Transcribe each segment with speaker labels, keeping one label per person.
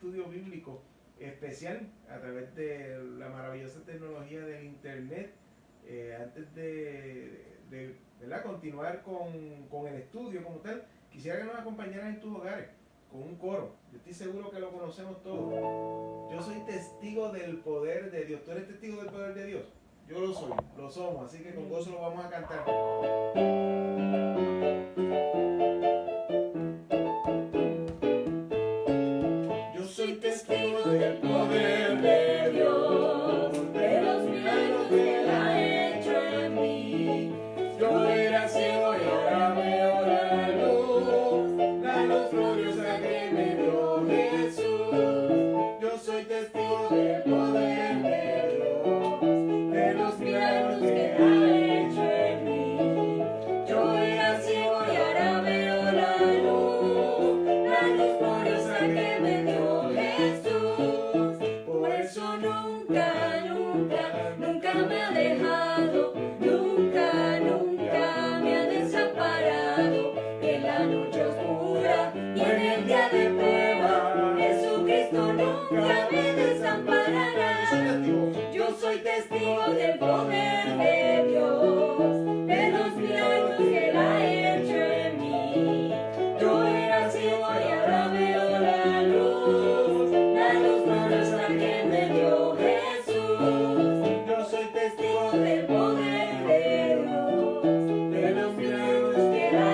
Speaker 1: estudio bíblico especial a través de la maravillosa tecnología del internet. Antes de ¿verdad? Continuar con el estudio como tal, quisiera que nos acompañaran en tus hogares con un coro. Yo estoy seguro que lo conocemos todos. Yo soy testigo del poder de Dios. ¿Tú eres testigo del poder de Dios? Yo lo soy, lo somos, así que con gozo lo vamos a cantar. Yo soy testigo del poder de Dios, de los milagros que Él ha hecho en mí. Yo era ciego y ahora veo la luz gloriosa que me dio Jesús. Yo soy testigo del poder de Dios, de los milagros que Él ha hecho en mí. Yo era ciego y ahora veo la luz gloriosa que me dio Jesús. Por eso nunca, nunca, nunca me ha dejado, nunca, nunca me ha desamparado. En la noche oscura y en el día de prueba, Jesucristo nunca me desamparará. Yo soy testigo del poder de Dios, de los milagros que Él ha hecho en mí. Yo era ciego y ahora veo la luz gloriosa que me dio Jesús. Yo soy testigo del poder de Dios, de los milagros que Él ha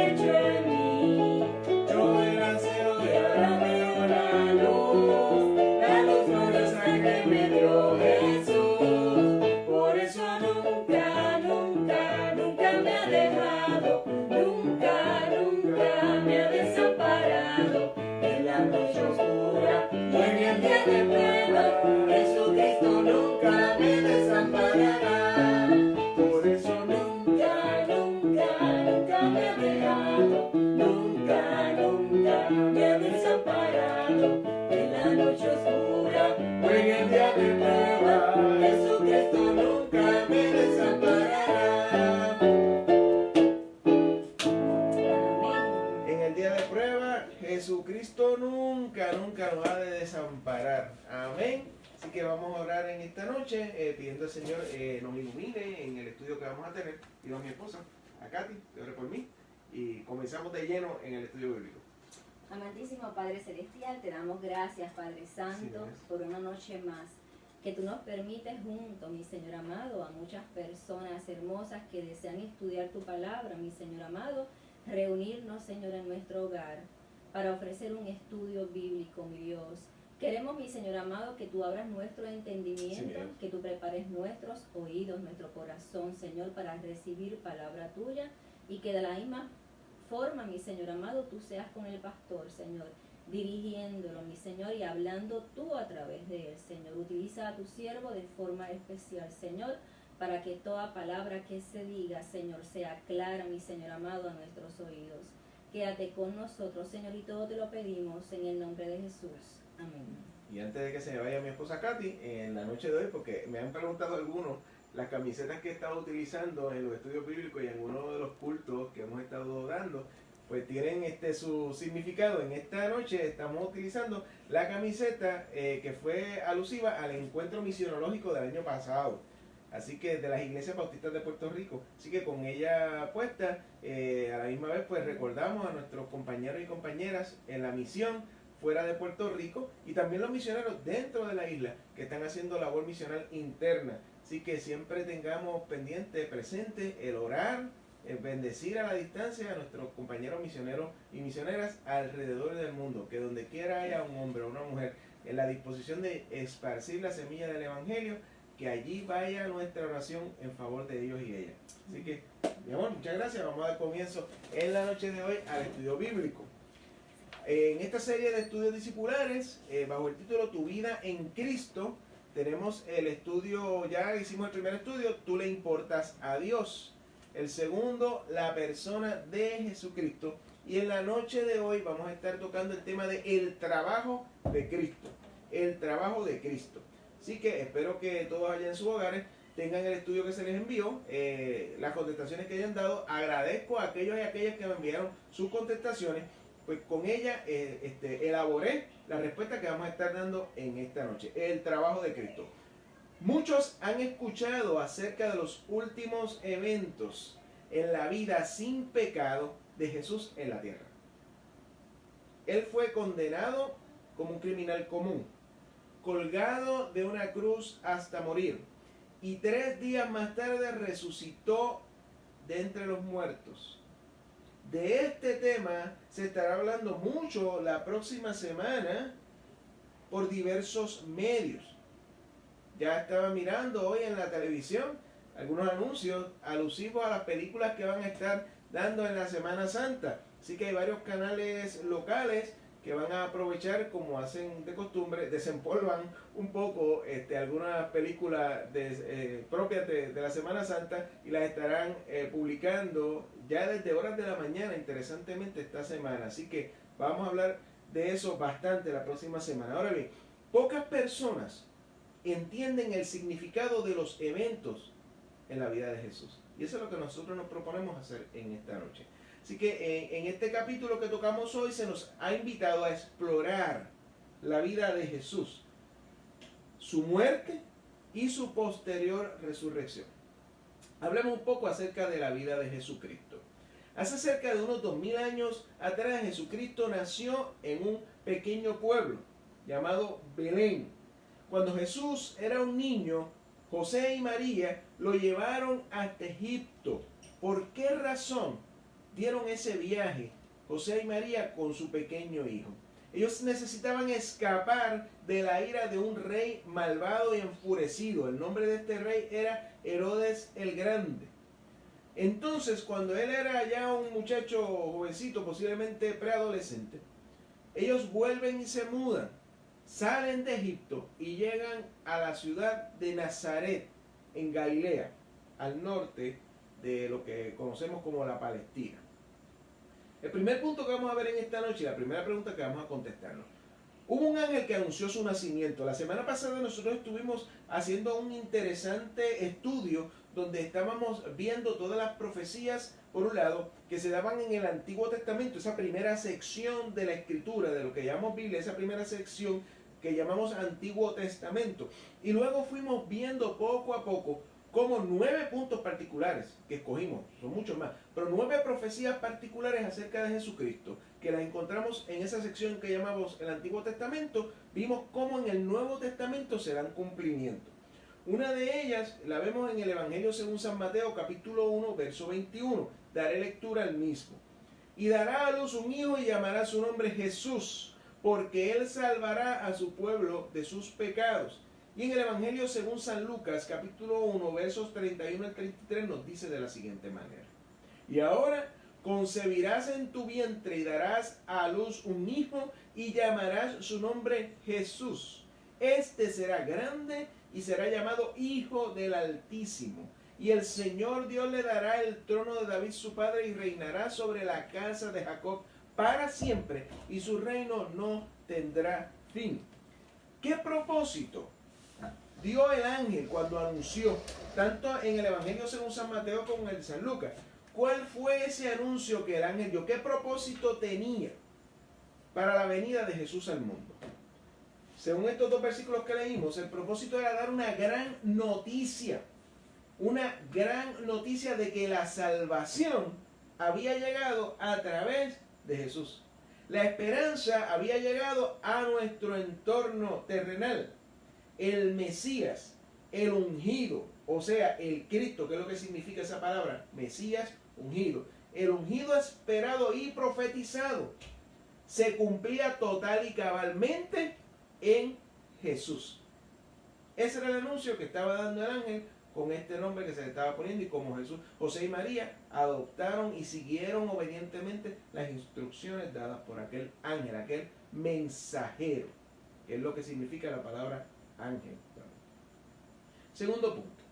Speaker 1: hecho en mí. Yo era ciego y ahora veo la luz gloriosa que me dio Jesús. Por eso nunca, nunca, nunca me ha dejado, nunca, nunca me ha desamparado. En la noche oscura y en el día de prueba, Jesucristo nunca me desamparará. Por eso nunca, nunca, nunca me ha dejado, nunca, nunca me ha desamparado. En la noche oscura o en el día de prueba, Jesucristo nunca me desamparará. En el día de prueba, Jesucristo nunca, nunca nos ha de desamparar. Amén. Así que vamos a orar en esta noche, pidiendo al Señor nos ilumine en el estudio que vamos a tener. Pido a mi esposa, a Katy, que ore por mí. Y comenzamos de lleno en el estudio bíblico.
Speaker 2: Amantísimo Padre Celestial, te damos gracias, Padre Santo, por una noche más que tú nos permites junto, mi Señor amado, a muchas personas hermosas que desean estudiar tu palabra, mi Señor amado, reunirnos, Señor, en nuestro hogar para ofrecer un estudio bíblico, mi Dios. Queremos, mi Señor amado, que tú abras nuestro entendimiento,
Speaker 1: Sí,
Speaker 2: que tú prepares nuestros oídos, nuestro corazón, Señor, para recibir palabra tuya y que de la misma forma, mi Señor amado, tú seas con el pastor, Señor, dirigiéndolo, mi Señor, y hablando tú a través de él, Señor. Utiliza a tu siervo de forma especial, Señor, para que toda palabra que se diga, Señor, sea clara, mi Señor amado, a nuestros oídos. Quédate con nosotros, Señor, y todo te lo pedimos en el nombre de Jesús. Amén.
Speaker 1: Y antes de que se me vaya mi esposa Katy, en la noche de hoy, porque me han preguntado algunos las camisetas que he estado utilizando en los estudios bíblicos y en uno de los cultos que hemos estado dando, pues tienen su significado. En esta noche estamos utilizando la camiseta que fue alusiva al encuentro misionológico del año pasado. Así que de las iglesias bautistas de Puerto Rico. Así que con ella puesta, a la misma vez pues recordamos a nuestros compañeros y compañeras en la misión fuera de Puerto Rico y también los misioneros dentro de la isla que están haciendo labor misional interna. Así que siempre tengamos pendiente, presente el orar, el bendecir a la distancia a nuestros compañeros misioneros y misioneras alrededor del mundo. Que donde quiera haya un hombre o una mujer en la disposición de esparcir la semilla del Evangelio, que allí vaya nuestra oración en favor de ellos y ellas. Así que, mi amor, muchas gracias. Vamos a dar comienzo en la noche de hoy al estudio bíblico. En esta serie de estudios discipulares, bajo el título Tu vida en Cristo, tenemos el estudio, ya hicimos el primer estudio, Tú le importas a Dios. El segundo, la persona de Jesucristo. Y en la noche de hoy vamos a estar tocando el tema de el trabajo de Cristo. El trabajo de Cristo. Así que espero que todos allá en sus hogares tengan el estudio que se les envió, las contestaciones que hayan dado. Agradezco a aquellos y aquellas que me enviaron sus contestaciones.
Speaker 3: pues con ella elaboré la respuesta que vamos a estar dando en esta noche, el trabajo de Cristo. Muchos han escuchado acerca de los últimos eventos en la vida sin pecado de Jesús en la tierra. Él fue condenado como un criminal común, colgado de una cruz hasta morir, y 3 días más tarde resucitó de entre los muertos. De este tema se estará hablando mucho la próxima semana por diversos medios. Ya estaba mirando hoy en la televisión algunos anuncios alusivos a las películas que van a estar dando en la Semana Santa. Así que hay varios canales locales que van a aprovechar, como hacen de costumbre, desempolvan un poco algunas películas propias de la Semana Santa y las estarán publicando ya desde horas de la mañana, interesantemente, esta semana. Así que vamos a hablar de eso bastante la próxima semana. Ahora bien, pocas personas entienden el significado de los eventos en la vida de Jesús. Y eso es lo que nosotros nos proponemos hacer en esta noche. Así que en este capítulo que tocamos hoy se nos ha invitado a explorar la vida de Jesús, su muerte y su posterior resurrección. Hablemos un poco acerca de la vida de Jesucristo. Hace cerca de unos 2000 años atrás, Jesucristo nació en un pequeño pueblo llamado Belén. Cuando Jesús era un niño, José y María lo llevaron hasta Egipto. ¿Por qué razón dieron ese viaje José y María con su pequeño hijo? Ellos necesitaban escapar de la ira de un rey malvado y enfurecido. El nombre de este rey era Herodes el Grande. Entonces, cuando él era ya un muchacho jovencito, posiblemente preadolescente, ellos vuelven y se mudan, salen de Egipto y llegan a la ciudad de Nazaret, en Galilea, al norte de lo que conocemos como la Palestina. El primer punto que vamos a ver en esta noche, la primera pregunta que vamos a contestarnos. Hubo un ángel que anunció su nacimiento. La semana pasada nosotros estuvimos haciendo un interesante estudio donde estábamos viendo todas las profecías, por un lado, que se daban en el Antiguo Testamento, esa primera sección de la Escritura, de lo que llamamos Biblia, esa primera sección que llamamos Antiguo Testamento. Y luego fuimos viendo poco a poco como 9 puntos particulares que escogimos, son muchos más, pero 9 profecías particulares acerca de Jesucristo, que las encontramos en esa sección que llamamos el Antiguo Testamento. Vimos cómo en el Nuevo Testamento se dan cumplimiento. Una de ellas la vemos en el Evangelio según San Mateo, capítulo 1, verso 21. Daré lectura al mismo. Y dará a luz un hijo y llamará su nombre Jesús, porque él salvará a su pueblo de sus pecados. Y en el Evangelio según San Lucas, capítulo 1, versos 31 al 33, nos dice de la siguiente manera. Y ahora concebirás en tu vientre y darás a luz un hijo y llamarás su nombre Jesús. Este será grande y será llamado Hijo del Altísimo. Y el Señor Dios le dará el trono de David su padre y reinará sobre la casa de Jacob para siempre, y su reino no tendrá fin. ¿Qué propósito dio el ángel cuando anunció, tanto en el Evangelio según San Mateo como en el de San Lucas? ¿Cuál fue ese anuncio que el ángel dio? ¿Qué propósito tenía para la venida de Jesús al mundo? Según estos 2 versículos que leímos, el propósito era dar una gran noticia de que la salvación había llegado a través de Jesús. La esperanza había llegado a nuestro entorno terrenal. El Mesías, el ungido, o sea, el Cristo, que es lo que significa esa palabra, Mesías, ungido. El ungido esperado y profetizado se cumplía total y cabalmente en Jesús. Ese era el anuncio que estaba dando el ángel con este nombre que se le estaba poniendo, y como Jesús, José y María adoptaron y siguieron obedientemente las instrucciones dadas por aquel ángel, aquel mensajero, que es lo que significa la palabra ángel. Segundo punto.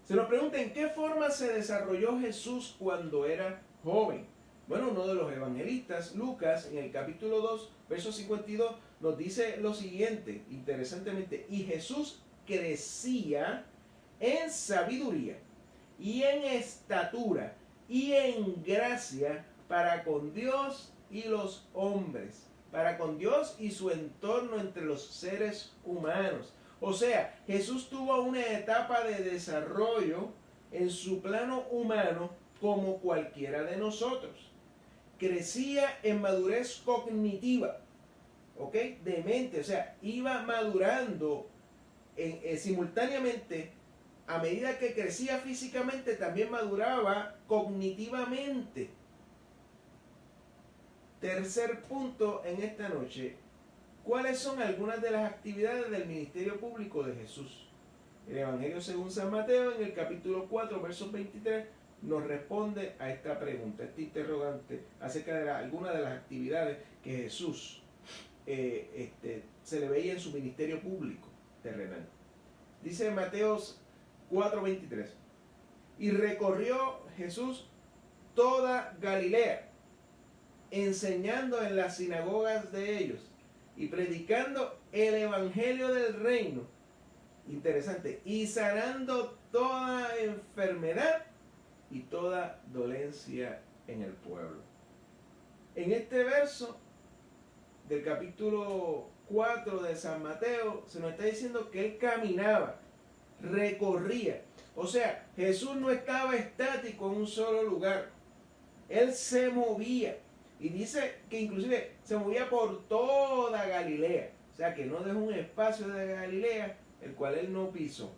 Speaker 3: Se nos pregunta en qué forma se desarrolló Jesús cuando era joven. Bueno, uno de los evangelistas, Lucas, en el capítulo 2, verso 52, nos dice lo siguiente, interesantemente: y Jesús crecía en sabiduría y en estatura y en gracia para con Dios y los hombres, para con Dios y su entorno entre los seres humanos. O sea, Jesús tuvo una etapa de desarrollo en su plano humano como cualquiera de nosotros. Crecía en madurez cognitiva, ¿ok? De mente, o sea, iba madurando simultáneamente. A medida que crecía físicamente, también maduraba cognitivamente. Tercer punto en esta noche: ¿cuáles son algunas de las actividades del ministerio público de Jesús? El Evangelio según San Mateo, en el capítulo 4, versos 23, nos responde a esta pregunta, este interrogante acerca de algunas de las actividades que Jesús se le veía en su ministerio público terrenal. Dice Mateo 4:23: y recorrió Jesús toda Galilea, enseñando en las sinagogas de ellos y predicando el evangelio del reino. Interesante. Y sanando toda enfermedad y toda dolencia en el pueblo. En este verso del capítulo 4 de San Mateo se nos está diciendo que él caminaba, recorría. O sea, Jesús no estaba estático en un solo lugar. Él se movía. Y dice que inclusive se movía por toda Galilea. O sea, que no dejó un espacio de Galilea el cual él no pisó.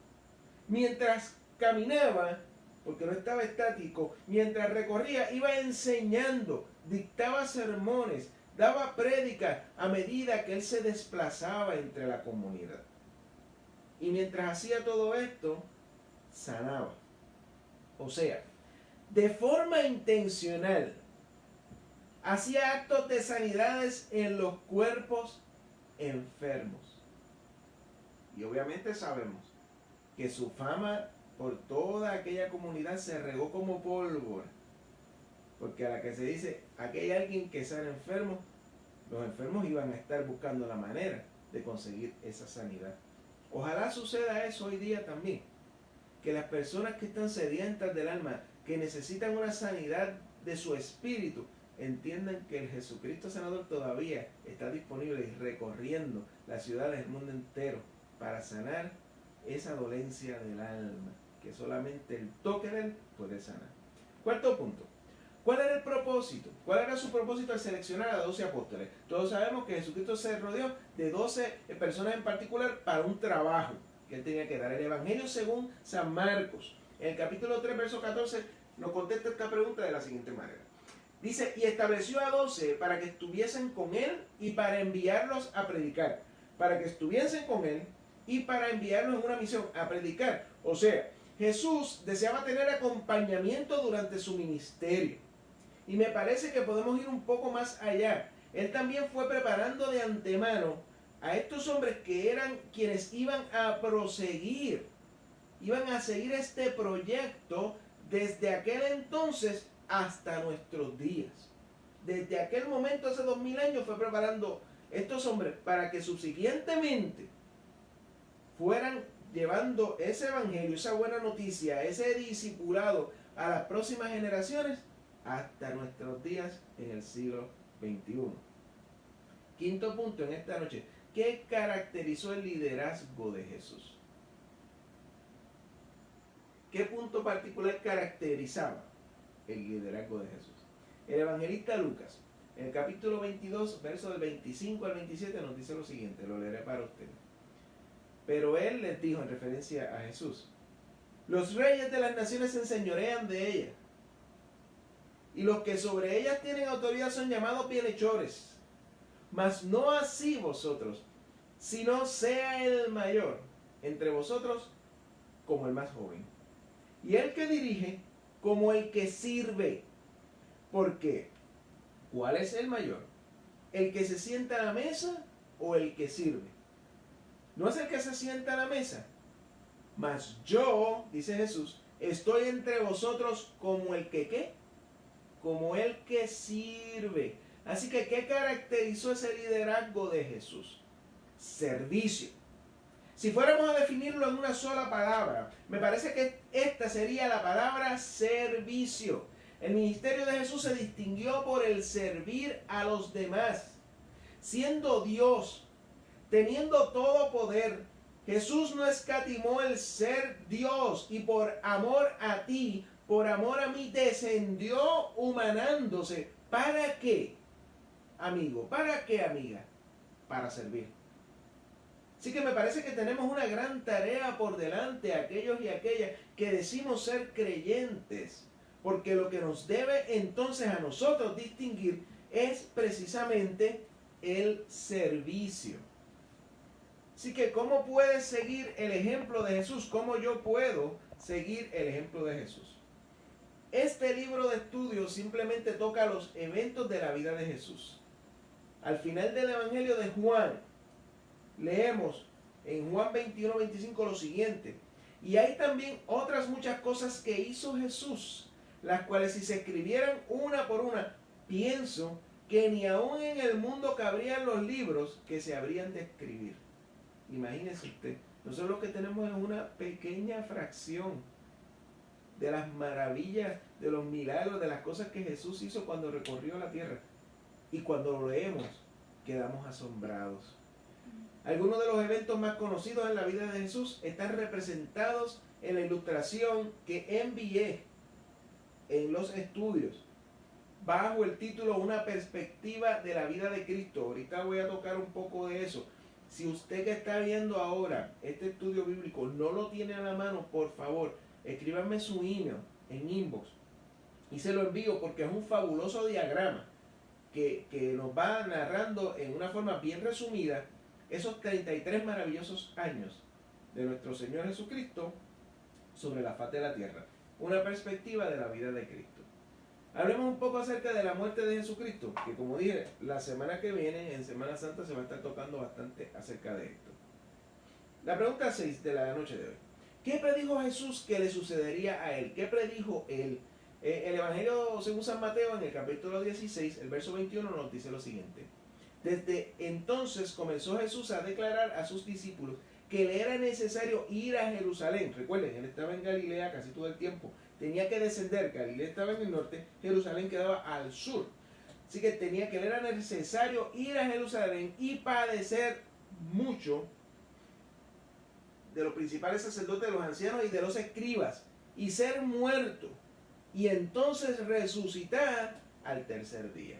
Speaker 3: Mientras caminaba, porque no estaba estático, mientras recorría, iba enseñando, dictaba sermones, daba prédicas a medida que él se desplazaba entre la comunidad. Y mientras hacía todo esto, sanaba. O sea, de forma intencional, hacía actos de sanidades en los cuerpos enfermos. Y obviamente sabemos que su fama por toda aquella comunidad se regó como pólvora. Porque a la que se dice, aquí hay alguien que sana enfermo, los enfermos iban a estar buscando la manera de conseguir esa sanidad. Ojalá suceda eso hoy día también. Que las personas que están sedientas del alma, que necesitan una sanidad de su espíritu, entiendan que el Jesucristo sanador todavía está disponible y recorriendo las ciudades del mundo entero para sanar esa dolencia del alma, que solamente el toque de él puede sanar. Cuarto punto: ¿cuál era el propósito? ¿Cuál era su propósito al seleccionar a 12 apóstoles? Todos sabemos que Jesucristo se rodeó de 12 personas en particular para un trabajo que él tenía que dar. El Evangelio según San Marcos, en el capítulo 3, verso 14, nos contesta esta pregunta de la siguiente manera. Dice: y estableció a 12 para que estuviesen con él y para enviarlos a predicar. Para que estuviesen con él y para enviarlos en una misión a predicar. O sea, Jesús deseaba tener acompañamiento durante su ministerio. Y me parece que podemos ir un poco más allá. Él también fue preparando de antemano a estos hombres que eran quienes iban a proseguir, iban a seguir este proyecto desde aquel entonces hasta nuestros días. Desde aquel momento, hace 2000 años, fue preparando estos hombres para que subsiguientemente fueran llevando ese evangelio, esa buena noticia, ese discipulado a las próximas generaciones hasta nuestros días en el siglo XXI. Quinto punto en esta noche: ¿qué caracterizó el liderazgo de Jesús? ¿Qué punto particular caracterizaba el liderazgo de Jesús? El evangelista Lucas, en el capítulo 22, versos del 25 al 27, nos dice lo siguiente, lo leeré para ustedes. Pero él les dijo, en referencia a Jesús: los reyes de las naciones se enseñorean de ella, y los que sobre ellas tienen autoridad son llamados bienhechores. Mas no así vosotros, sino sea el mayor entre vosotros como el más joven, y el que dirige como el que sirve. Porque, ¿cuál es el mayor? ¿El que se sienta a la mesa o el que sirve? No es el que se sienta a la mesa, mas yo, dice Jesús, estoy entre vosotros como el que ¿qué? Como el que sirve. Así que, ¿qué caracterizó ese liderazgo de Jesús? Servicio. Si fuéramos a definirlo en una sola palabra, me parece que esta sería la palabra servicio. El ministerio de Jesús se distinguió por el servir a los demás. Siendo Dios, teniendo todo poder, Jesús no escatimó el ser Dios y por amor a ti, por amor a mí, descendió humanándose. ¿Para qué, amigo? ¿Para qué, amiga? Para servir. Así que me parece que tenemos una gran tarea por delante, aquellos y aquellas que decimos ser creyentes, porque lo que nos debe entonces a nosotros distinguir es precisamente el servicio. Así que, ¿cómo puedes seguir el ejemplo de Jesús? ¿Cómo yo puedo seguir el ejemplo de Jesús? Este libro de estudio simplemente toca los eventos de la vida de Jesús. Al final del Evangelio de Juan, leemos en Juan 21-25 lo siguiente: y hay también otras muchas cosas que hizo Jesús, las cuales si se escribieran una por una, pienso que ni aún en el mundo cabrían los libros que se habrían de escribir. Imagínese usted, nosotros lo que tenemos es una pequeña fracción de las maravillas, de los milagros, de las cosas que Jesús hizo cuando recorrió la tierra. Y cuando lo leemos, quedamos asombrados. Algunos de los eventos más conocidos en la vida de Jesús están representados en la ilustración que envié en los estudios, bajo el título Una perspectiva de la vida de Cristo. Ahorita voy a tocar un poco de eso. Si usted que está viendo ahora este estudio bíblico no lo tiene a la mano, por favor, escríbanme su email en inbox y se lo envío, porque es un fabuloso diagrama que nos va narrando en una forma bien resumida esos 33 maravillosos años de nuestro Señor Jesucristo sobre la faz de la tierra. Una perspectiva de la vida de Cristo. Hablemos un poco acerca de la muerte de Jesucristo, que como dije, la semana que viene, en Semana Santa, se va a estar tocando bastante acerca de esto. La pregunta 6 de la noche de hoy: ¿qué predijo Jesús que le sucedería a él? ¿Qué predijo él? El Evangelio según San Mateo, en el capítulo 16, el verso 21, nos dice lo siguiente: desde entonces comenzó Jesús a declarar a sus discípulos que le era necesario ir a Jerusalén. Recuerden, él estaba en Galilea casi todo el tiempo. Tenía que descender. Galilea estaba en el norte, Jerusalén quedaba al sur. Así que le era necesario ir a Jerusalén y padecer mucho de los principales sacerdotes, de los ancianos y de los escribas, y ser muerto, y entonces resucitar al tercer día.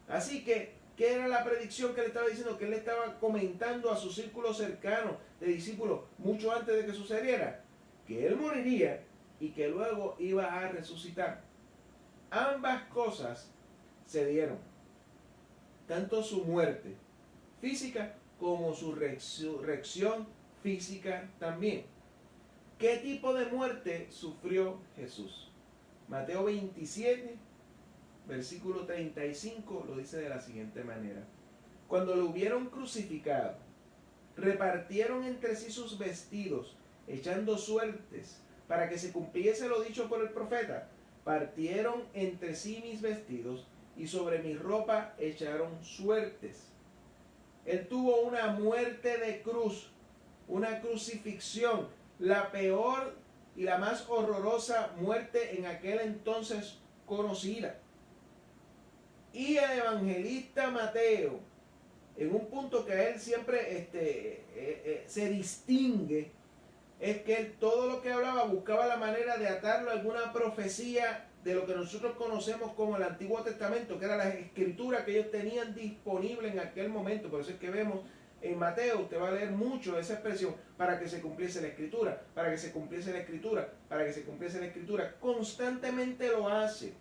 Speaker 3: Así que, ¿qué era la predicción que le estaba diciendo? Que él le estaba comentando a su círculo cercano de discípulos mucho antes de que sucediera: que él moriría y que luego iba a resucitar. Ambas cosas se dieron, tanto su muerte física como su resurrección física también. ¿Qué tipo de muerte sufrió Jesús? Mateo 27, versículo 35, lo dice de la siguiente manera: cuando lo hubieron crucificado, repartieron entre sí sus vestidos, echando suertes, para que se cumpliese lo dicho por el profeta: partieron entre sí mis vestidos, y sobre mi ropa echaron suertes. Él tuvo una muerte de cruz, una crucifixión, la peor y la más horrorosa muerte en aquel entonces conocida. Y el evangelista Mateo, en un punto que a él siempre se distingue, es que él todo lo que hablaba buscaba la manera de atarlo a alguna profecía de lo que nosotros conocemos como el Antiguo Testamento, que era la escritura que ellos tenían disponible en aquel momento. Por eso es que vemos en Mateo, usted va a leer mucho esa expresión: para que se cumpliese la escritura, para que se cumpliese la escritura, para que se cumpliese la escritura. Constantemente lo hace.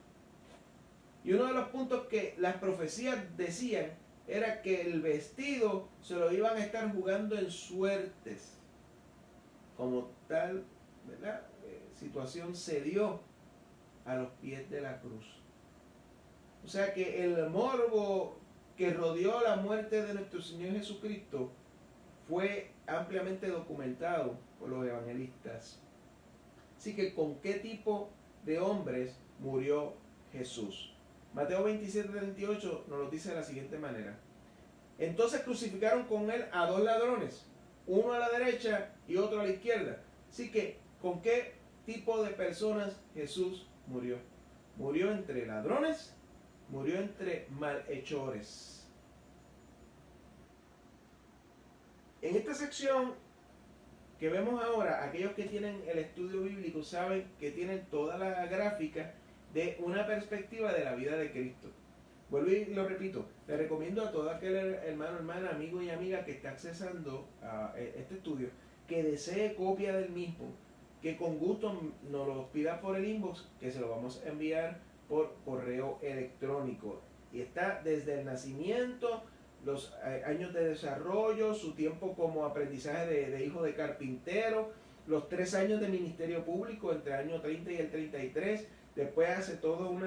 Speaker 3: Y uno de los puntos que las profecías decían era que el vestido se lo iban a estar jugando en suertes. Como tal, ¿verdad? Situación se dio a los pies de la cruz. O sea que el morbo que rodeó la muerte de nuestro Señor Jesucristo fue ampliamente documentado por los evangelistas. Así que, ¿con qué tipo de hombres murió Jesús? Mateo 27:38 nos lo dice de la siguiente manera: entonces crucificaron con él a dos ladrones, uno a la derecha y otro a la izquierda. Así que, ¿con qué tipo de personas Jesús murió? murió entre ladrones, murió entre malhechores. En esta sección que vemos ahora, aquellos que tienen el estudio bíblico saben que tienen toda la gráfica de una perspectiva de la vida de Cristo. Vuelvo y lo repito, le recomiendo a todo aquel hermano, hermana, amigo y amiga que está accesando a este estudio, que desee copia del mismo, que con gusto nos lo pida por el inbox, que se lo vamos a enviar por correo electrónico. Y está desde el nacimiento, los años de desarrollo, su tiempo como aprendizaje de hijo de carpintero, los 3 años de ministerio público entre el año 30 y el 33. Después hace todo un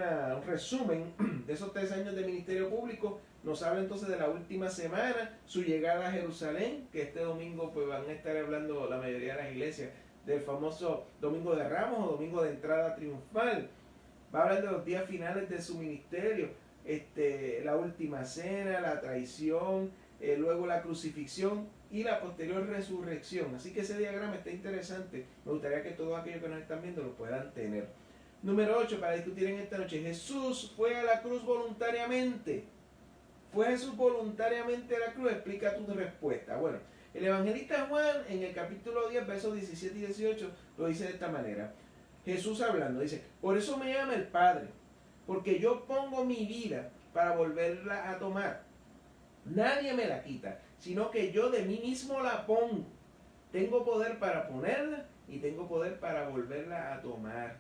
Speaker 3: resumen de esos 3 años de ministerio público. Nos habla entonces de la última semana, su llegada a Jerusalén, que este domingo pues van a estar hablando la mayoría de las iglesias del famoso Domingo de Ramos o Domingo de Entrada Triunfal. Va a hablar de los días finales de su ministerio, la última cena, la traición, luego la crucifixión y la posterior resurrección. Así que ese diagrama está interesante. Me gustaría que todos aquellos que nos están viendo lo puedan tener. Número 8, para discutir en esta noche. Jesús fue a la cruz voluntariamente. ¿Fue Jesús voluntariamente a la cruz? Explica tu respuesta. Bueno, el evangelista Juan en el capítulo 10, versos 17 y 18 lo dice de esta manera. Jesús hablando, dice, por eso me ama el Padre, porque yo pongo mi vida para volverla a tomar. Nadie me la quita, sino que yo de mí mismo la pongo. Tengo poder para ponerla y tengo poder para volverla a tomar.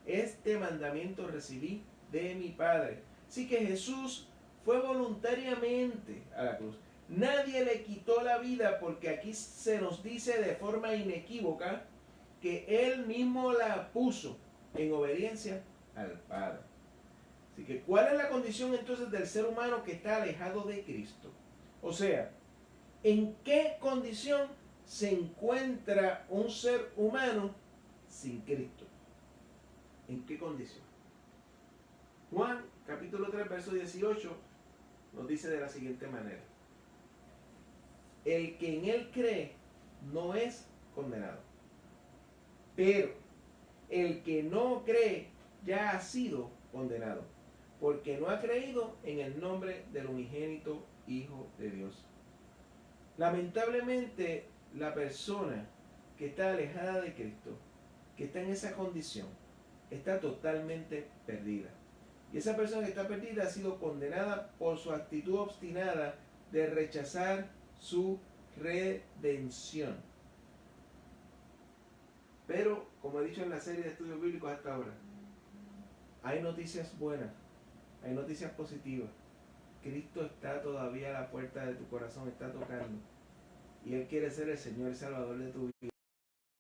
Speaker 3: Este mandamiento recibí de mi Padre. Así que Jesús fue voluntariamente a la cruz. Nadie le quitó la vida, porque aquí se nos dice de forma inequívoca que Él mismo la puso en obediencia al Padre. Así que, ¿cuál es la condición entonces del ser humano que está alejado de Cristo? O sea, ¿en qué condición se encuentra un ser humano sin Cristo? ¿En qué condición? Juan, capítulo 3, verso 18, nos dice de la siguiente manera. El que en Él cree no es condenado. Pero el que no cree ya ha sido condenado, porque no ha creído en el nombre del unigénito Hijo de Dios. Lamentablemente, la persona que está alejada de Cristo, que está en esa condición, está totalmente perdida. Y esa persona que está perdida ha sido condenada por su actitud obstinada de rechazar su redención. Pero, como he dicho en la serie de estudios bíblicos hasta ahora, hay noticias buenas, hay noticias positivas. Cristo está todavía a la puerta de tu corazón, está tocando. Y Él quiere ser el Señor y Salvador de tu vida.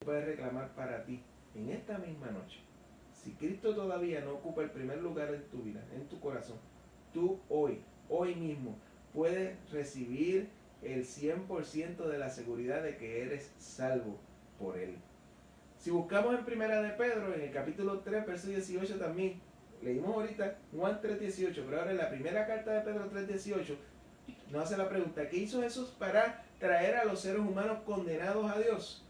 Speaker 3: Puedes reclamar para ti en esta misma noche. Si Cristo todavía no ocupa el primer lugar en tu vida, en tu corazón, tú hoy mismo, puedes recibir el 100% de la seguridad de que eres salvo por Él. Si buscamos en Primera de Pedro, en el capítulo 3, verso 18 también, leímos ahorita Juan 3:18, pero ahora en la primera carta de Pedro 3:18, nos hace la pregunta, ¿qué hizo Jesús para traer a los seres humanos condenados a Dios?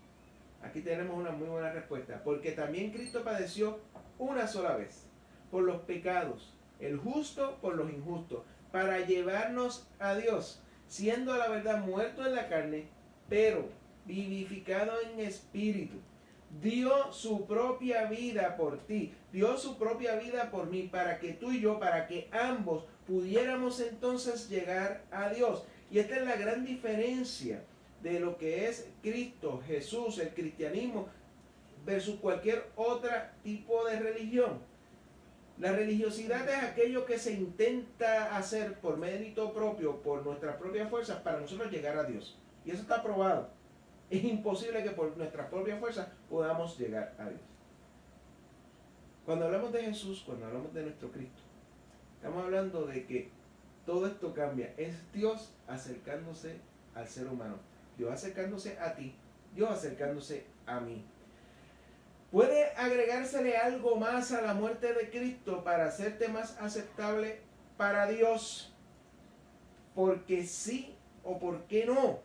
Speaker 3: Aquí tenemos una muy buena respuesta, porque también Cristo padeció una sola vez por los pecados, el justo por los injustos, para llevarnos a Dios, siendo a la verdad muerto en la carne, pero vivificado en espíritu. Dio su propia vida por ti, dio su propia vida por mí, para que tú y yo, para que ambos pudiéramos entonces llegar a Dios. Y esta es la gran diferencia de lo que es Cristo, Jesús, el cristianismo, versus cualquier otro tipo de religión. La religiosidad es aquello que se intenta hacer por mérito propio, por nuestras propias fuerzas, para nosotros llegar a Dios. Y eso está probado. Es imposible que por nuestras propias fuerzas podamos llegar a Dios. Cuando hablamos de Jesús, cuando hablamos de nuestro Cristo, estamos hablando de que todo esto cambia. Es Dios acercándose al ser humano. Dios acercándose a ti. Dios acercándose a mí. ¿Puede agregársele algo más a la muerte de Cristo para hacerte más aceptable para Dios? Porque sí o por qué no.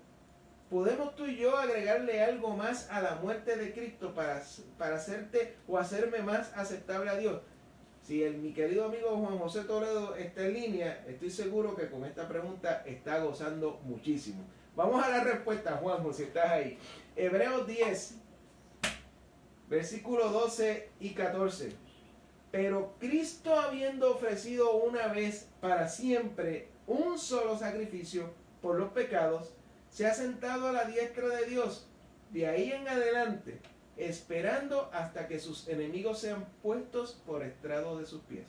Speaker 3: ¿Podemos tú y yo agregarle algo más a la muerte de Cristo para hacerte o hacerme más aceptable a Dios? Si mi querido amigo Juan José Toledo está en línea, estoy seguro que con esta pregunta está gozando muchísimo. Vamos a la respuesta, Juan, si estás ahí. Hebreos 10, versículos 12 y 14. Pero Cristo, habiendo ofrecido una vez para siempre un solo sacrificio por los pecados, se ha sentado a la diestra de Dios. De ahí en adelante, esperando hasta que sus enemigos sean puestos por estrado de sus pies.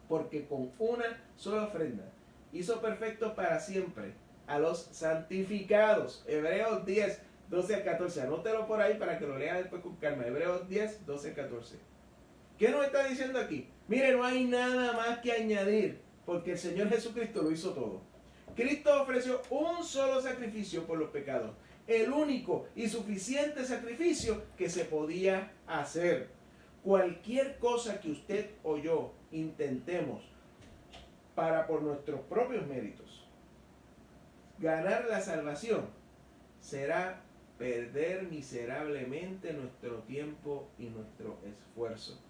Speaker 3: Porque con una sola ofrenda hizo perfecto para siempre a los santificados. Hebreos 10, 12 al 14. Anótelo por ahí para que lo lea después con calma. Hebreos 10, 12 al 14. ¿Qué nos está diciendo aquí? Mire, no hay nada más que añadir, porque el Señor Jesucristo lo hizo todo. Cristo ofreció un solo sacrificio por los pecados, el único y suficiente sacrificio que se podía hacer. Cualquier cosa que usted o yo intentemos para por nuestros propios méritos ganar la salvación será perder miserablemente nuestro tiempo y nuestro esfuerzo.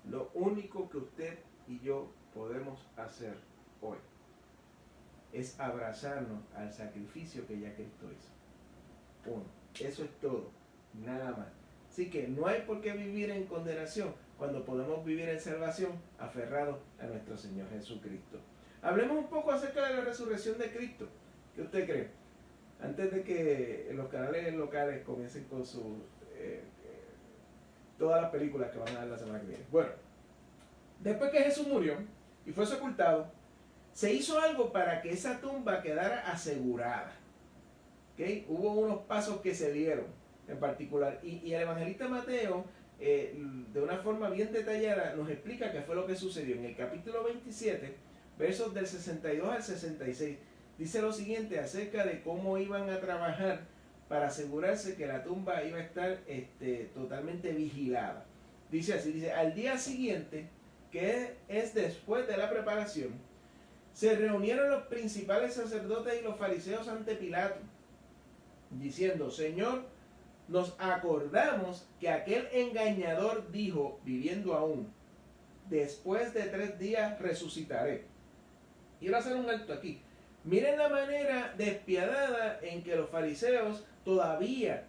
Speaker 3: Lo único que usted y yo podemos hacer hoy es abrazarnos al sacrificio que ya Cristo hizo. Uno, eso es todo, nada más. Así que no hay por qué vivir en condenación cuando podemos vivir en salvación aferrados a nuestro Señor Jesucristo. Hablemos un poco acerca de la resurrección de Cristo. ¿Qué usted cree? Antes de que los canales locales comiencen con todas las películas que van a dar la semana que viene. Bueno, después que Jesús murió y fue sepultado, se hizo algo para que esa tumba quedara asegurada. ¿Okay? Hubo unos pasos que se dieron en particular. Y el evangelista Mateo, de una forma bien detallada, nos explica qué fue lo que sucedió. En el capítulo 27, versos del 62 al 66, dice lo siguiente acerca de cómo iban a trabajar para asegurarse que la tumba iba a estar totalmente vigilada. Dice así, dice, al día siguiente, que es después de la preparación, se reunieron los principales sacerdotes y los fariseos ante Pilato, diciendo, Señor, nos acordamos que aquel engañador dijo, viviendo aún, después de 3 días resucitaré. Quiero hacer un alto aquí. Miren la manera despiadada en que los fariseos todavía,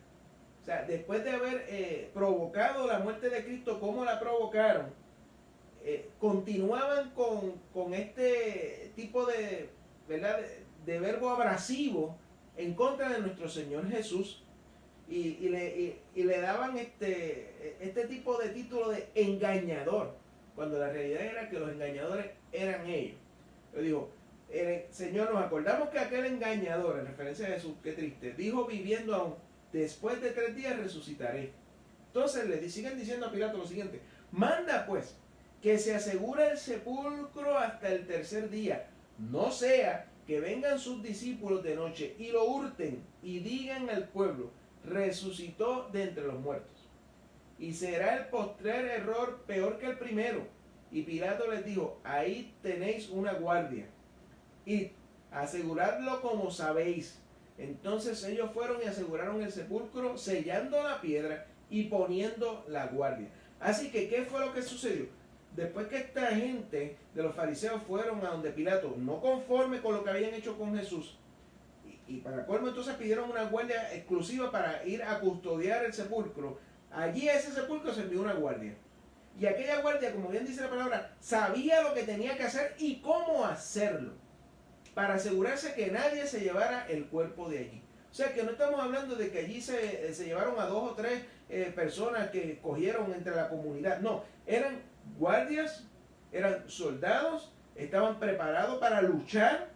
Speaker 3: o sea, después de haber provocado la muerte de Cristo, ¿cómo la provocaron? Continuaban con este tipo de, ¿verdad?, de verbo abrasivo en contra de nuestro Señor Jesús y le daban este tipo de título de engañador, cuando la realidad era que los engañadores eran ellos. Yo digo, Señor, nos acordamos que aquel engañador, en referencia a Jesús, qué triste, dijo viviendo aún, después de 3 días resucitaré. Entonces le siguen diciendo a Pilato lo siguiente, manda pues que se asegure el sepulcro hasta el 3er día, no sea que vengan sus discípulos de noche y lo hurten y digan al pueblo, resucitó de entre los muertos. Y será el postrer error peor que el primero. Y Pilato les dijo, ahí tenéis una guardia, y aseguradlo como sabéis. Entonces ellos fueron y aseguraron el sepulcro, sellando la piedra y poniendo la guardia. Así que, ¿qué fue lo que sucedió? Después que esta gente de los fariseos fueron a donde Pilato, no conforme con lo que habían hecho con Jesús, y para colmo entonces pidieron una guardia exclusiva para ir a custodiar el sepulcro. Allí a ese sepulcro se envió una guardia. Y aquella guardia, como bien dice la palabra, sabía lo que tenía que hacer y cómo hacerlo, para asegurarse que nadie se llevara el cuerpo de allí. O sea que no estamos hablando de que allí se llevaron a 2 o 3 personas que cogieron entre la comunidad. No, eran guardias, eran soldados, estaban preparados para luchar,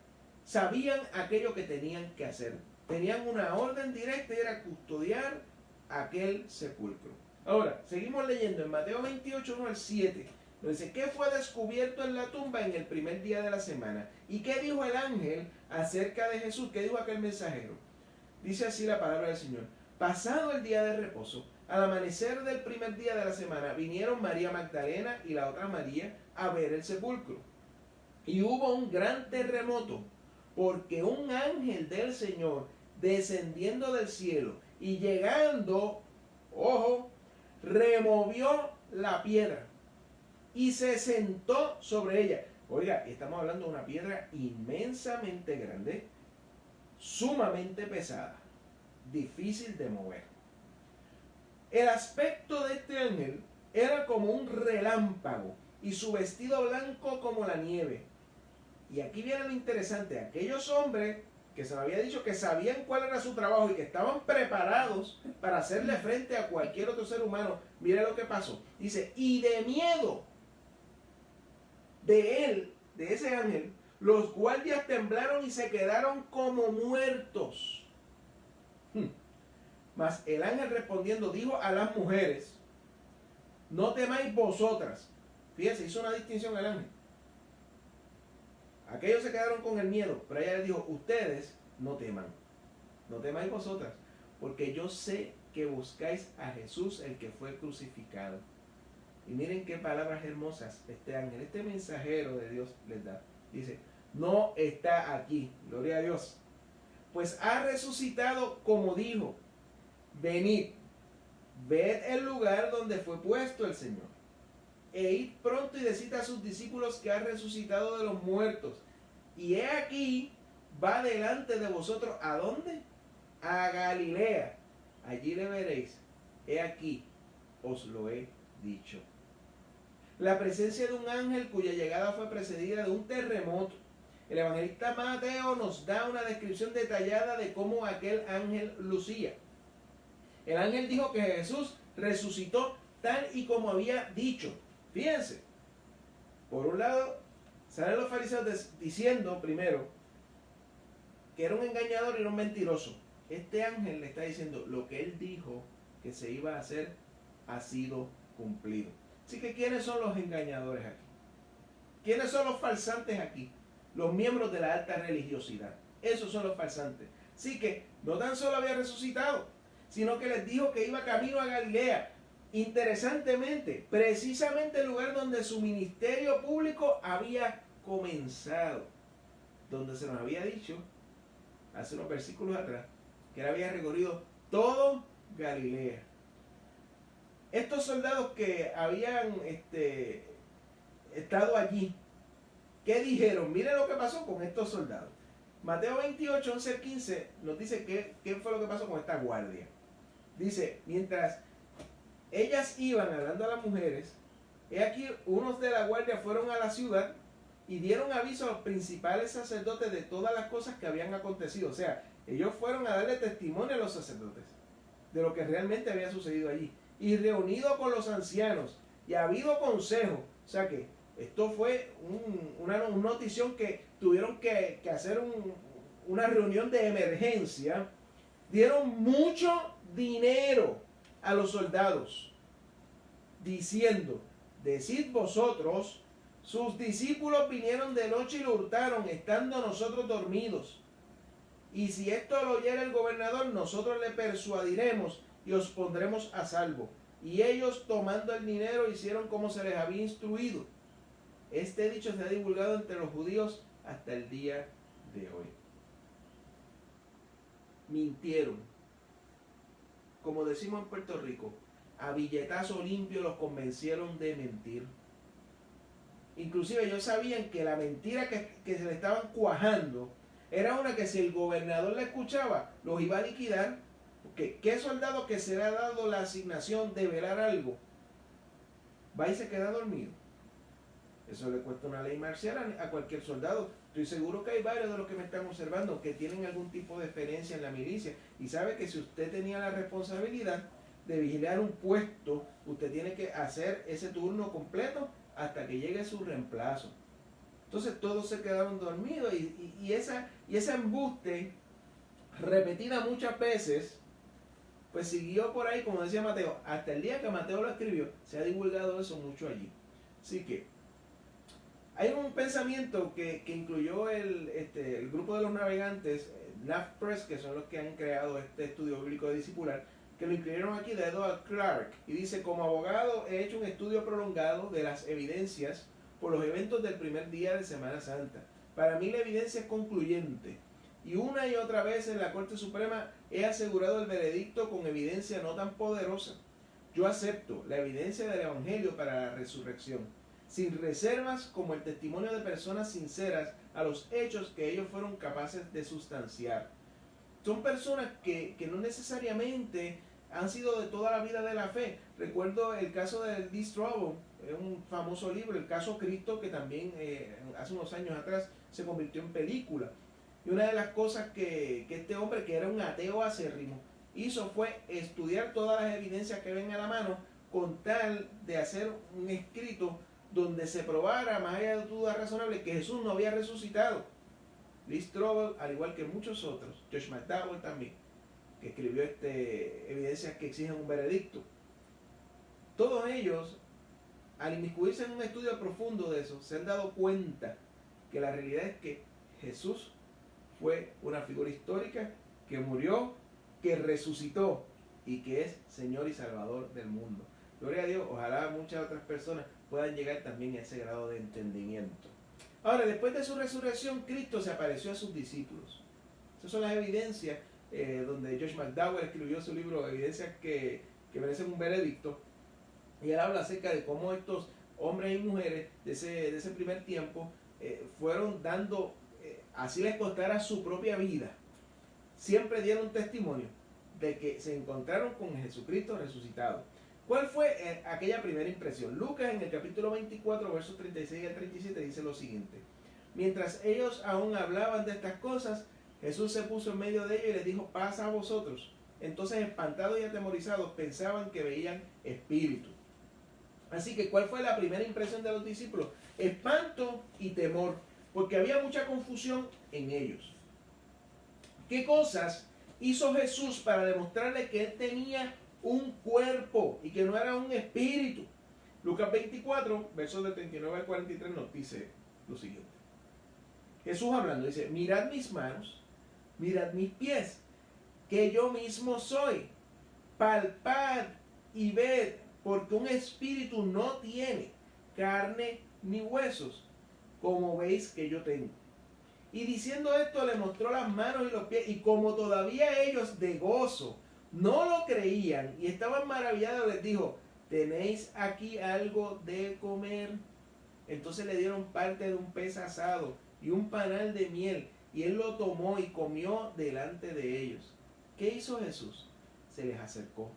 Speaker 3: sabían aquello que tenían que hacer. Tenían una orden directa y era custodiar aquel sepulcro. Ahora, seguimos leyendo en Mateo 28, 1 al 7. Nos dice, ¿qué fue descubierto en la tumba en el primer día de la semana? ¿Y qué dijo el ángel acerca de Jesús? ¿Qué dijo aquel mensajero? Dice así la palabra del Señor. Pasado el día de reposo, al amanecer del primer día de la semana, vinieron María Magdalena y la otra María a ver el sepulcro. Y hubo un gran terremoto, porque un ángel del Señor, descendiendo del cielo y llegando, ojo, removió la piedra y se sentó sobre ella. Oiga, estamos hablando de una piedra inmensamente grande, sumamente pesada, difícil de mover. El aspecto de este ángel era como un relámpago y su vestido blanco como la nieve. Y aquí viene lo interesante, aquellos hombres que se me había dicho que sabían cuál era su trabajo y que estaban preparados para hacerle frente a cualquier otro ser humano, mire lo que pasó. Dice, y de miedo de él, de ese ángel, los guardias temblaron y se quedaron como muertos. Mas el ángel respondiendo dijo a las mujeres, no temáis vosotras. Fíjense, hizo una distinción el ángel. Aquellos se quedaron con el miedo, pero ella les dijo, ustedes no teman, no temáis vosotras, porque yo sé que buscáis a Jesús, el que fue crucificado. Y miren qué palabras hermosas este ángel, este mensajero de Dios les da. Dice, no está aquí, gloria a Dios, pues ha resucitado como dijo. Venid, ved el lugar donde fue puesto el Señor, e id pronto y decid a sus discípulos que ha resucitado de los muertos. Y he aquí, va delante de vosotros, ¿a dónde? A Galilea. Allí le veréis. He aquí, os lo he dicho. La presencia de un ángel cuya llegada fue precedida de un terremoto. El evangelista Mateo nos da una descripción detallada de cómo aquel ángel lucía. El ángel dijo que Jesús resucitó tal y como había dicho. Fíjense, por un lado, salen los fariseos diciendo primero que era un engañador y era un mentiroso. Este ángel le está diciendo lo que él dijo que se iba a hacer ha sido cumplido. Así que, ¿quiénes son los engañadores aquí? ¿Quiénes son los farsantes aquí? Los miembros de la alta religiosidad. Esos son los farsantes. Así que no tan solo había resucitado, sino que les dijo que iba camino a Galilea. Interesantemente, precisamente el lugar donde su ministerio público había comenzado, donde se nos había dicho hace unos versículos atrás que él había recorrido todo Galilea. Estos soldados que habían estado allí, ¿qué dijeron? Miren lo que pasó con estos soldados. Mateo 28, 11 al 15 nos dice qué fue lo que pasó con esta guardia. Dice, mientras ellas iban hablando a las mujeres, he aquí unos de la guardia fueron a la ciudad y dieron aviso a los principales sacerdotes de todas las cosas que habían acontecido. O sea, ellos fueron a darle testimonio a los sacerdotes de lo que realmente había sucedido allí. Y reunido con los ancianos y ha habido consejo. O sea que esto fue una notición que tuvieron que hacer una reunión de emergencia. Dieron mucho dinero a los soldados, diciendo, decid vosotros, sus discípulos vinieron de noche y lo hurtaron, estando nosotros dormidos. Y si esto lo oyera el gobernador, nosotros le persuadiremos y os pondremos a salvo. Y ellos, tomando el dinero, hicieron como se les había instruido. Este dicho se ha divulgado entre los judíos hasta el día de hoy. Mintieron. Como decimos en Puerto Rico, a billetazo limpio los convencieron de mentir. Inclusive ellos sabían que la mentira que se le estaban cuajando era una que si el gobernador la escuchaba, los iba a liquidar. Porque ¿qué soldado que se le ha dado la asignación de velar algo va y se queda dormido? Eso le cuesta una ley marcial a cualquier soldado. Estoy seguro que hay varios de los que me están observando que tienen algún tipo de experiencia en la milicia y sabe que si usted tenía la responsabilidad de vigilar un puesto, usted tiene que hacer ese turno completo hasta que llegue su reemplazo. Entonces todos se quedaron dormidos y ese embuste repetida muchas veces pues siguió por ahí, como decía Mateo, hasta el día que Mateo lo escribió, se ha divulgado eso mucho allí. Así que hay un pensamiento que incluyó el grupo de los navegantes, NAF-Press, que son los que han creado este estudio bíblico de discipular, que lo incluyeron aquí de Edward Clark, y dice, como abogado he hecho un estudio prolongado de las evidencias por los eventos del primer día de Semana Santa. Para mí la evidencia es concluyente, y una y otra vez en la Corte Suprema he asegurado el veredicto con evidencia no tan poderosa. Yo acepto la evidencia del Evangelio para la resurrección. sin reservas como el testimonio de personas sinceras a los hechos que ellos fueron capaces de sustanciar. Son personas que no necesariamente han sido de toda la vida de la fe. Recuerdo el caso de Lee Strobel, un famoso libro, el caso Cristo, que también hace unos años atrás se convirtió en película. Y una de las cosas que este hombre, que era un ateo acérrimo, hizo fue estudiar todas las evidencias que ven a la mano con tal de hacer un escrito donde se probara, más allá de dudas razonables, que Jesús no había resucitado. Lee Strobel, al igual que muchos otros, Josh McDowell también, que escribió evidencias que exigen un veredicto. Todos ellos, al inmiscuirse en un estudio profundo de eso, se han dado cuenta que la realidad es que Jesús fue una figura histórica que murió, que resucitó y que es Señor y Salvador del mundo. Gloria a Dios, ojalá muchas otras personas puedan llegar también a ese grado de entendimiento. Ahora, después de su resurrección, Cristo se apareció a sus discípulos. Esas son las evidencias donde Josh McDowell escribió su libro Evidencias que merecen un veredicto. Y él habla acerca de cómo estos hombres y mujeres de ese primer tiempo fueron dando, así les costara su propia vida, siempre dieron testimonio de que se encontraron con Jesucristo resucitado. ¿Cuál fue aquella primera impresión? Lucas en el capítulo 24, versos 36 al 37 dice lo siguiente: mientras ellos aún hablaban de estas cosas, Jesús se puso en medio de ellos y les dijo: paz a vosotros. Entonces, espantados y atemorizados, pensaban que veían espíritus. Así que, ¿cuál fue la primera impresión de los discípulos? Espanto y temor, porque había mucha confusión en ellos. ¿Qué cosas hizo Jesús para demostrarle que él tenía un cuerpo y que no era un espíritu? Lucas 24, versos de 39 al 43 nos dice lo siguiente. Jesús hablando dice: mirad mis manos, mirad mis pies, que yo mismo soy. Palpad y ved, porque un espíritu no tiene carne ni huesos, como veis que yo tengo. Y diciendo esto, le mostró las manos y los pies, y como todavía ellos de gozo no lo creían y estaban maravillados, les dijo: ¿tenéis aquí algo de comer? Entonces le dieron parte de un pez asado y un panal de miel, y él lo tomó y comió delante de ellos. ¿Qué hizo Jesús? Se les acercó,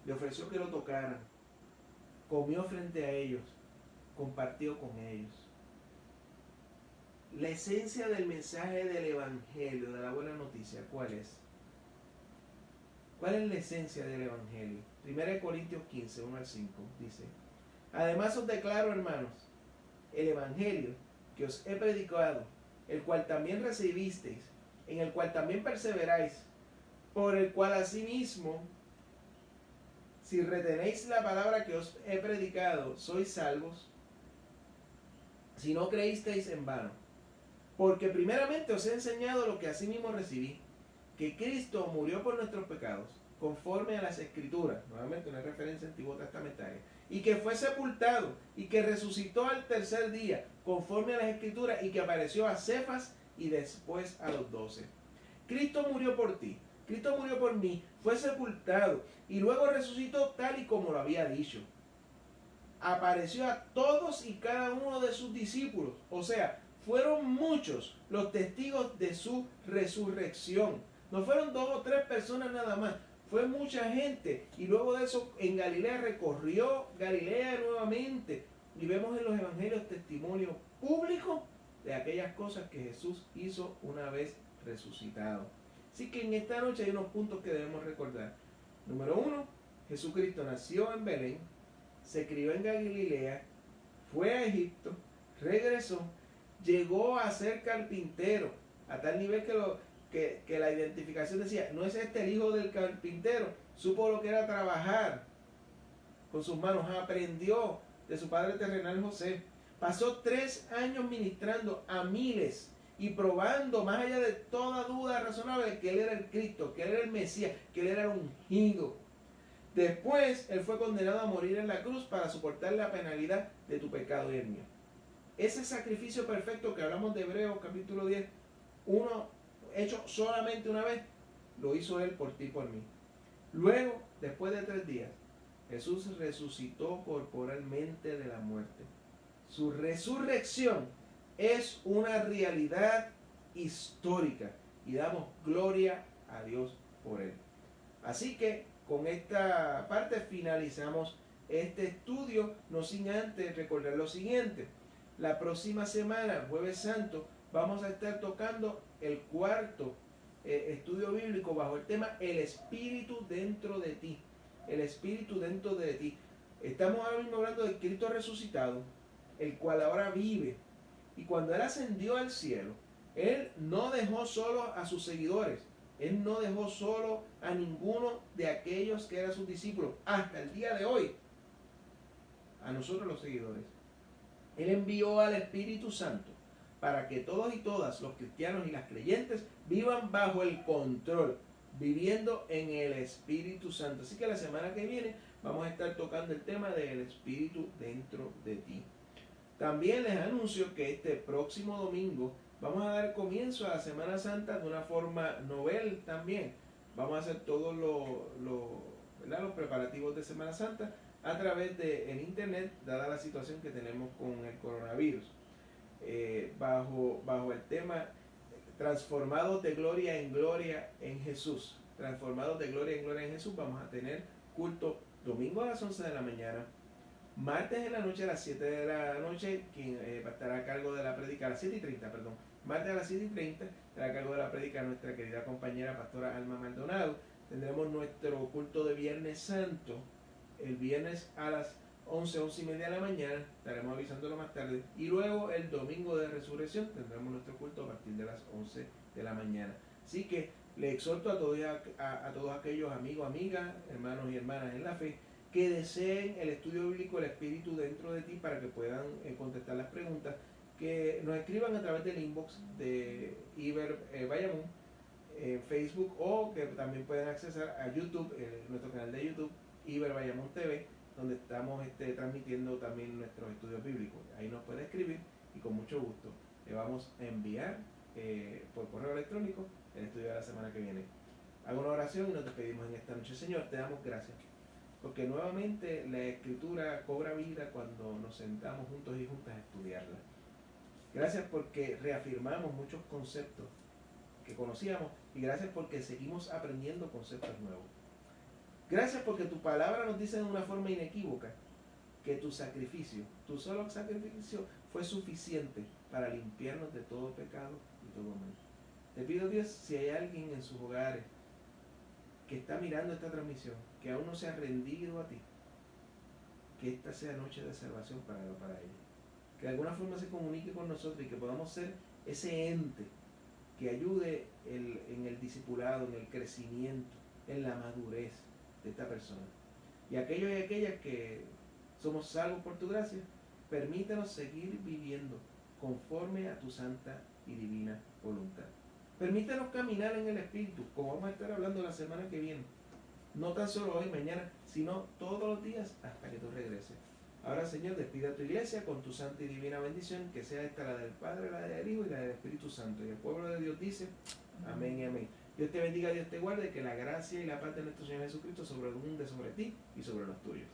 Speaker 3: le ofreció que lo tocaran, comió frente a ellos, compartió con ellos. La esencia del mensaje del Evangelio, de la buena noticia, ¿cuál es? ¿Cuál es la esencia del Evangelio? 1 Corintios 15, 1 al 5, dice: además os declaro, hermanos, el Evangelio que os he predicado, el cual también recibisteis, en el cual también perseveráis, por el cual asimismo, si retenéis la palabra que os he predicado, sois salvos, si no creísteis en vano. Porque primeramente os he enseñado lo que asimismo recibí, que Cristo murió por nuestros pecados, conforme a las Escrituras, nuevamente una referencia antiguo testamentaria, y que fue sepultado, y que resucitó al tercer día, conforme a las Escrituras, y que apareció a Cefas y después a los 12. Cristo murió por ti, Cristo murió por mí, fue sepultado, y luego resucitó tal y como lo había dicho. Apareció a todos y cada uno de sus discípulos, o sea, fueron muchos los testigos de su resurrección. No fueron 2 o 3 personas nada más, fue mucha gente. Y luego de eso en Galilea recorrió Galilea nuevamente. Y vemos en los evangelios testimonio público de aquellas cosas que Jesús hizo una vez resucitado. Así que en esta noche hay unos puntos que debemos recordar. Número 1, Jesucristo nació en Belén, se crió en Galilea, fue a Egipto, regresó, llegó a ser carpintero, a tal nivel que la identificación decía: no es este el hijo del carpintero. Supo lo que era trabajar con sus manos, aprendió de su padre terrenal José. Pasó 3 años ministrando a miles y probando, más allá de toda duda razonable, que él era el Cristo, que él era el Mesías, que él era el ungido. Después él fue condenado a morir en la cruz para soportar la penalidad de tu pecado y el mío. Ese sacrificio perfecto que hablamos de Hebreos capítulo 10, uno hecho solamente una vez, lo hizo él por ti y por mí. Luego, después de 3 días, Jesús resucitó corporalmente de la muerte. Su resurrección es una realidad histórica y damos gloria a Dios por él. Así que con esta parte finalizamos este estudio, no sin antes recordar lo siguiente. La próxima semana, Jueves Santo, vamos a estar tocando el cuarto estudio bíblico bajo el tema El Espíritu dentro de ti. El Espíritu dentro de ti. Estamos ahora mismo hablando de Cristo resucitado, el cual ahora vive. Y cuando Él ascendió al cielo, Él no dejó solo a sus seguidores. Él no dejó solo a ninguno de aquellos que eran sus discípulos. Hasta el día de hoy, a nosotros los seguidores. Él envió al Espíritu Santo para que todos y todas, los cristianos y las creyentes, vivan bajo el control, viviendo en el Espíritu Santo. Así que la semana que viene vamos a estar tocando el tema del Espíritu dentro de ti. También les anuncio que este próximo domingo vamos a dar comienzo a la Semana Santa de una forma novel también. Vamos a hacer todos los preparativos de Semana Santa a través del internet, dada la situación que tenemos con el coronavirus. Bajo el tema transformados de gloria en Jesús. Transformados de gloria en Jesús, vamos a tener culto domingo a las 11 de la mañana, martes en la noche a las 7 de la noche, quien estará a cargo de la prédica a las 7:30, perdón. Martes a las 7:30 estará a cargo de la prédica nuestra querida compañera pastora Alma Maldonado. Tendremos nuestro culto de Viernes Santo, el viernes a las 11:30 de la mañana, estaremos avisándolo más tarde. Y luego el domingo de resurrección tendremos nuestro culto a partir de las 11 de la mañana. Así que le exhorto a todos aquellos amigos, amigas, hermanos y hermanas en la fe, que deseen el estudio bíblico, el Espíritu dentro de ti, para que puedan contestar las preguntas, que nos escriban a través del inbox de Iber Bayamón en Facebook, o que también puedan accesar a YouTube, nuestro canal de YouTube, Iber Bayamón TV, donde estamos transmitiendo también nuestros estudios bíblicos. Ahí nos puede escribir y con mucho gusto le vamos a enviar por correo electrónico el estudio de la semana que viene. Hago una oración y nos despedimos en esta noche. Señor, te damos gracias, porque nuevamente la Escritura cobra vida cuando nos sentamos juntos y juntas a estudiarla. Gracias porque reafirmamos muchos conceptos que conocíamos, y gracias porque seguimos aprendiendo conceptos nuevos. Gracias porque tu palabra nos dice de una forma inequívoca que tu sacrificio, tu solo sacrificio, fue suficiente para limpiarnos de todo pecado y todo mal. Te pido, Dios, si hay alguien en sus hogares que está mirando esta transmisión, que aún no se ha rendido a ti, que esta sea noche de salvación para ellos. Que de alguna forma se comunique con nosotros y que podamos ser ese ente que ayude en el discipulado, en el crecimiento, en la madurez de esta persona. Y aquellos y aquellas que somos salvos por tu gracia, permítanos seguir viviendo conforme a tu santa y divina voluntad. Permítanos caminar en el Espíritu, como vamos a estar hablando la semana que viene. No tan solo hoy, mañana, sino todos los días hasta que tú regreses. Ahora, Señor, despide a tu iglesia con tu santa y divina bendición, que sea esta la del Padre, la del Hijo y la del Espíritu Santo. Y el pueblo de Dios dice, amén y amén. Dios te bendiga, Dios te guarde, que la gracia y la paz de nuestro Señor Jesucristo sobreabunde sobre ti y sobre los tuyos.